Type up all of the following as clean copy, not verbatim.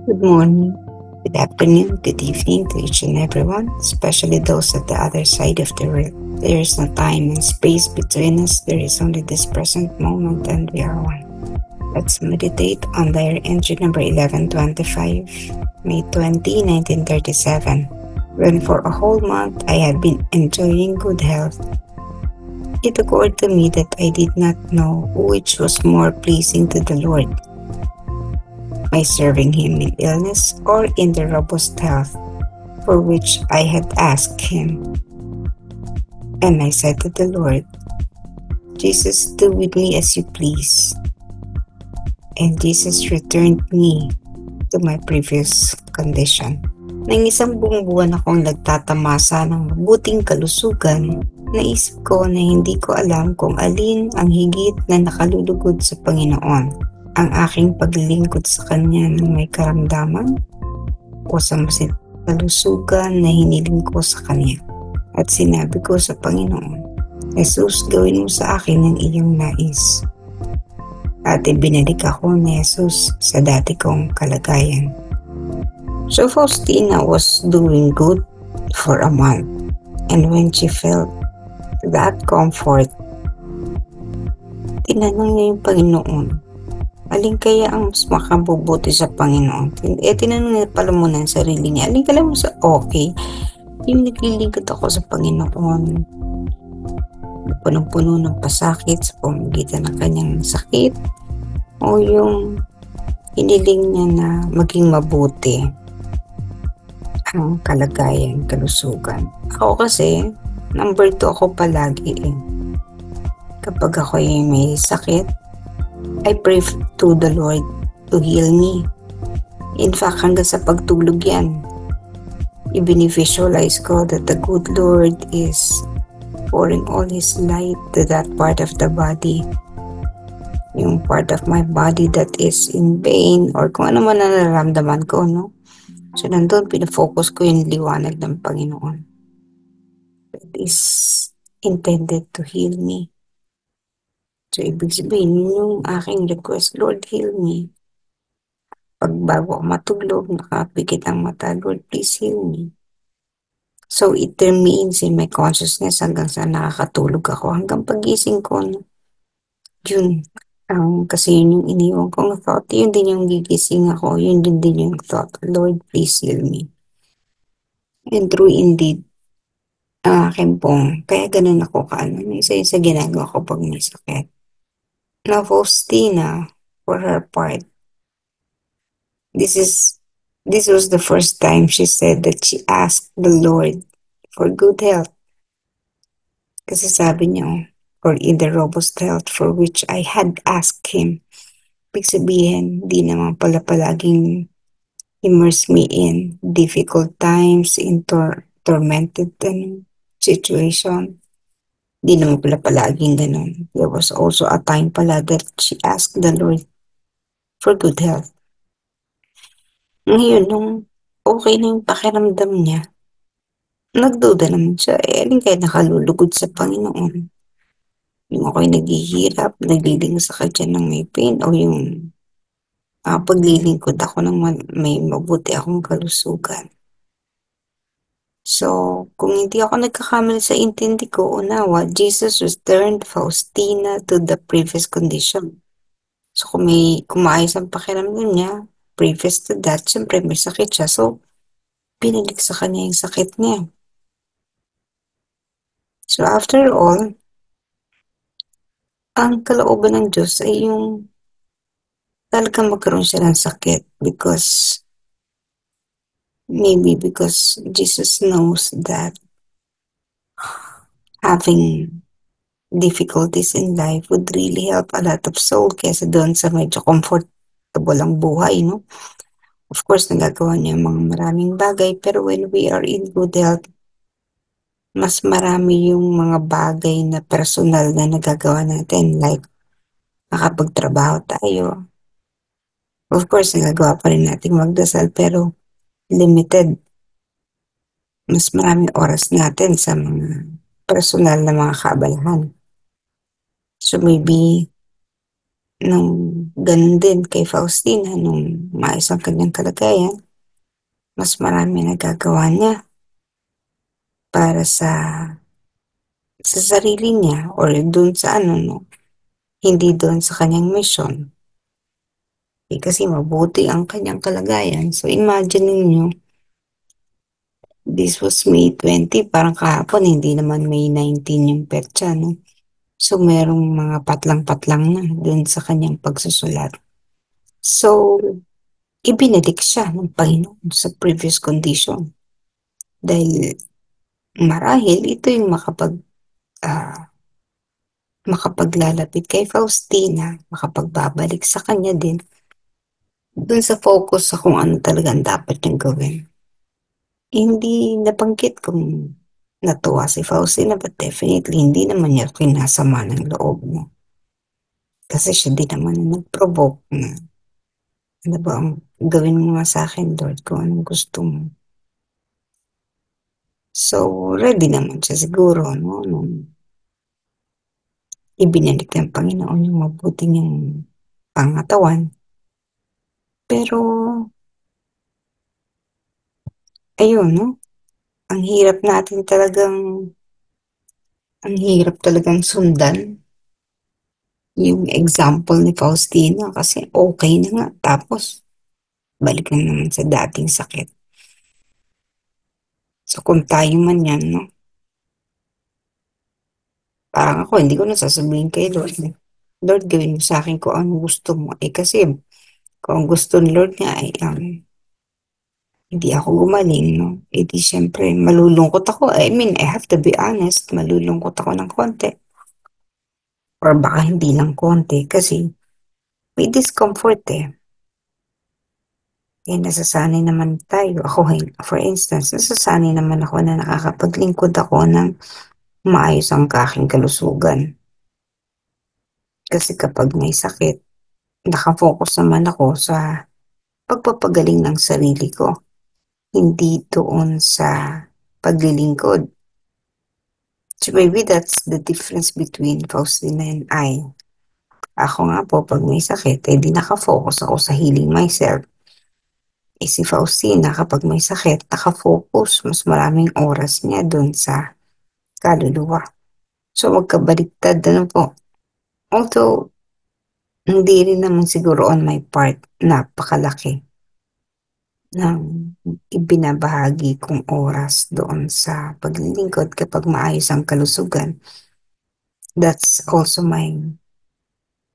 Good morning, good afternoon, good evening to each and everyone, especially those at the other side of the world. There is no time and space between us, there is only this present moment, and we are one. Let's meditate on diary entry number 1125, May 20, 1937. When for a whole month I had been enjoying good health, it occurred to me that I did not know which was more pleasing to the Lord, my serving Him in illness or in the robust health for which I had asked Him. And I said to the Lord, Jesus, do with me as you please. And Jesus returned me to my previous condition. Nang isang buong buwan akong nagtatamasa ng mabuting kalusugan, naisip ko na hindi ko alam kung alin ang higit na nakalulugod sa Panginoon. Ang aking paglilingkod sa Kanya ng may karamdaman o sa masit kalusugan na hiniling ko sa Kanya. At sinabi ko sa Panginoon, Jesus, gawin mo sa akin ang iyong nais. At ibinalik ako ni Jesus sa dati kong kalagayan. So Faustina was doing good for a month, and when she felt that comfort, tinanong niya yung Panginoon, alin kaya ang mas makabubuti sa Panginoon? Tinanong niya pala muna ang sarili niya, alin kaya mo sa okay? Yung naglilingkod ako sa Panginoon, punong-puno ng pasakit sa pamamagitan ng kanyang sakit, o yung hiniling niya na maging mabuti ang kalagayan, kalusugan. Ako kasi, number 2 ako palagi eh. Kapag ako may sakit, I pray to the Lord to heal me. In fact, hanggang sa pagtulog yan, i-visualize ko that the good Lord is pouring all His light to that part of the body. Yung part of my body that is in pain or kung ano man nararamdaman ko, no? So, nandun, pinafocus ko yung liwanag ng Panginoon. That is intended to heal me. So, ibig sabihin, yung aking request, Lord, heal me. Pag bago ako matulog, nakapikit ang mata, Lord, please heal me. So, it remains in my consciousness hanggang sa nakakatulog ako. Hanggang pagising ko, no? Yun. Kasi yun yung iniwan kong thought. Yun din yung gigising ako. Yun din yung thought. Lord, please heal me. And true indeed, akin pong, kaya ganun ako isa sa ginagawa ko pag may sakit. Now, Faustina, for her part, this was the first time she said that she asked the Lord for good health. Kasi sabi niya, or in the robust health for which I had asked Him. Ibig sabihin, di naman pala palaging immerse me in difficult times, in tormented situation. Di naman pala palaging ganun. There was also a time pala that she asked the Lord for good health. Ngayon, nung okay na yung pakiramdam niya, nagduda naman siya, alin kaya nakalulugod sa Panginoon? Yung ako'y naghihirap, naglilingkod dyan ng may pain, o yung paglilingkod ako ng may mabuti akong kalusugan. So, kung hindi ako nagkakamali sa intindi ko, unawa, Jesus returned Faustina to the previous condition. So, kung maayos ang pakiramdam niya, previous to that, syempre may sakit siya. So, pinalik sa kanya yung sakit niya. So, after all, ang kalooban ng Diyos ay yung talagang magkaroon siya ng sakit maybe because Jesus knows that having difficulties in life would really help a lot of soul kesa doon sa medyo comfortable ang buhay, no? Of course, nagagawa niya mga maraming bagay, pero when we are in good health, mas marami yung mga bagay na personal na nagagawa natin, like nakapagtrabaho tayo. Of course, nagagawa pa rin natin magdasal, pero limited. Mas maraming oras natin sa mga personal na mga kaabalahan. So maybe nung ganun din kay Faustina nung maayos ang kanyang kalagayan, mas marami nagagawa niya para sa sarili niya or dun sa ano, no, hindi dun sa kanyang mission. Kasi mabuti ang kanyang kalagayan. So imagine ninyo, this was May 20, parang kahapon, hindi naman May 19 yung petsa, no? So merong mga patlang-patlang na dun sa kanyang pagsusulat. So, ibinalik siya ng Panginoon sa previous condition. Dahil marahil ito yung makapaglalapit kay Faustina, makapagbabalik sa kanya din, dun sa focus sa kung ano talaga ang dapat niyang gawin. Hindi nabanggit kung natuwa si Faustina, but definitely hindi naman niya kinasama ng loob mo. Kasi siya din naman ang nag-provoke na, ano ba ang gawin mo nga sa akin, Lord, kung anong gusto mo. So, ready naman siya siguro, no? Nung ibinalik ng Panginoon yung mabuti niyang pangatawan. Pero, ayun, no? Ang hirap natin talagang, ang hirap talagang sundan yung example ni Faustina kasi okay na nga. Tapos, balik na naman sa dating sakit. So, kung tayo man yan, no? Parang ako, hindi ko na sasabihin kay Lord, Lord, gawin mo sa akin kung ano gusto mo. Kasi, kung ang gusto ni Lord nga ay hindi ako gumaling, no? Di syempre, malulungkot ako. I mean, I have to be honest, malulungkot ako ng konti. Or baka hindi lang konti kasi may discomfort eh. Nasasanay naman tayo. Ako, for instance, nasasanay naman ako na nakakapaglingkod ako ng maayos ang aking kalusugan. Kasi kapag may sakit, nakafocus naman ako sa pagpapagaling ng sarili ko. Hindi doon sa paglilingkod. So maybe that's the difference between Faustina and I. Ako nga po, pag may sakit, di nakafocus ako sa healing myself. Si Faustina, kapag may sakit, nakafocus. Mas maraming oras niya dun sa kaluluwa. So, magkabaliktad ano po. Although, hindi rin naman siguro on my part, napakalaki ng ibinabahagi kong oras doon sa paglilingkod kapag maayos ang kalusugan. That's also my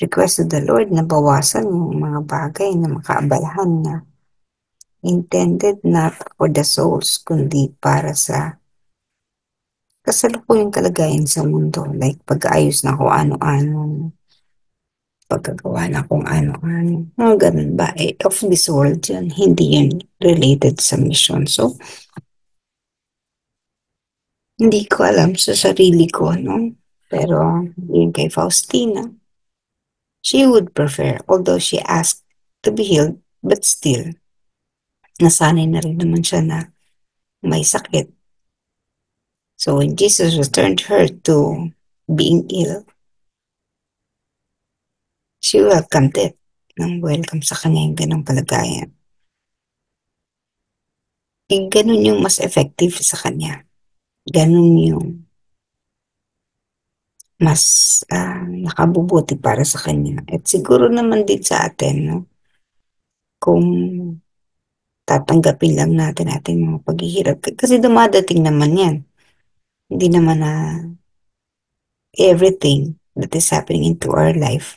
request to the Lord na bawasan yung mga bagay na makaabalahan na intended not for the souls, kundi para sa kasalukuyang kalagayan sa mundo. Like pag-ayos na kung ano-ano, pagkagawa na kung ano-ano. Mga ganun ba? Of this world yan. Hindi yan related sa mission. So, hindi ko alam sa sarili ko, no? Pero, yun kay Faustina, she would prefer, although she asked to be healed, but still, nasanay na rin naman siya na may sakit. So when Jesus returned her to being ill, she welcomed it. Nang welcome sa kanya yung ganong kalagayan. Ganun yung mas effective sa kanya. Ganun yung mas nakabubuti para sa kanya. At siguro naman din sa atin, no? Kung tatanggapin lang natin ating mga paghihirap. Kasi dumadating naman yan. Hindi naman na everything that is happening into our life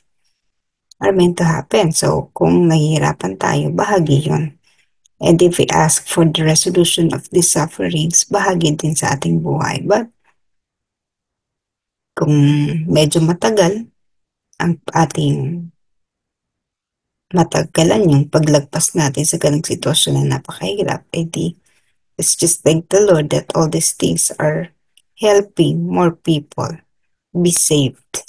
are meant to happen. So, kung nahihirapan tayo, bahagi yun. And if we ask for the resolution of these sufferings, bahagi din sa ating buhay. But, kung medyo matagal ang ating matagalan yung paglagpas natin sa ganang sitwasyon na napakahirap, let's just thank the Lord that all these things are helping more people be saved.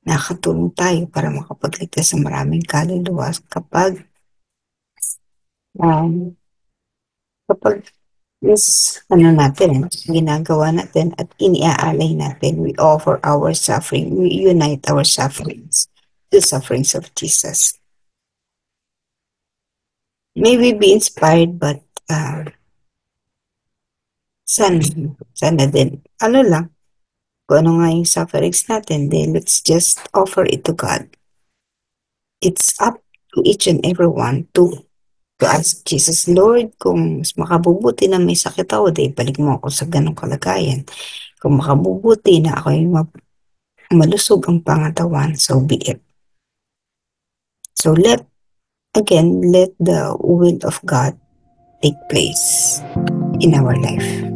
Nakatulong tayo para makapagligtas sa maraming kaluluwa um, kapag natin, ginagawa natin at iniaalay natin, we offer our suffering, we unite our sufferings the sufferings of Jesus. May we be inspired, but sana, sana din, ano lang, kung ano nga yung sufferings natin, then let's just offer it to God. It's up to each and everyone to ask Jesus, Lord, kung mas makabubuti na may sakit ako, di balik mo ako sa ganong kalagayan. Kung makabubuti na ako yung malusog ang pangatawan, so be it. So let the will of God take place in our life.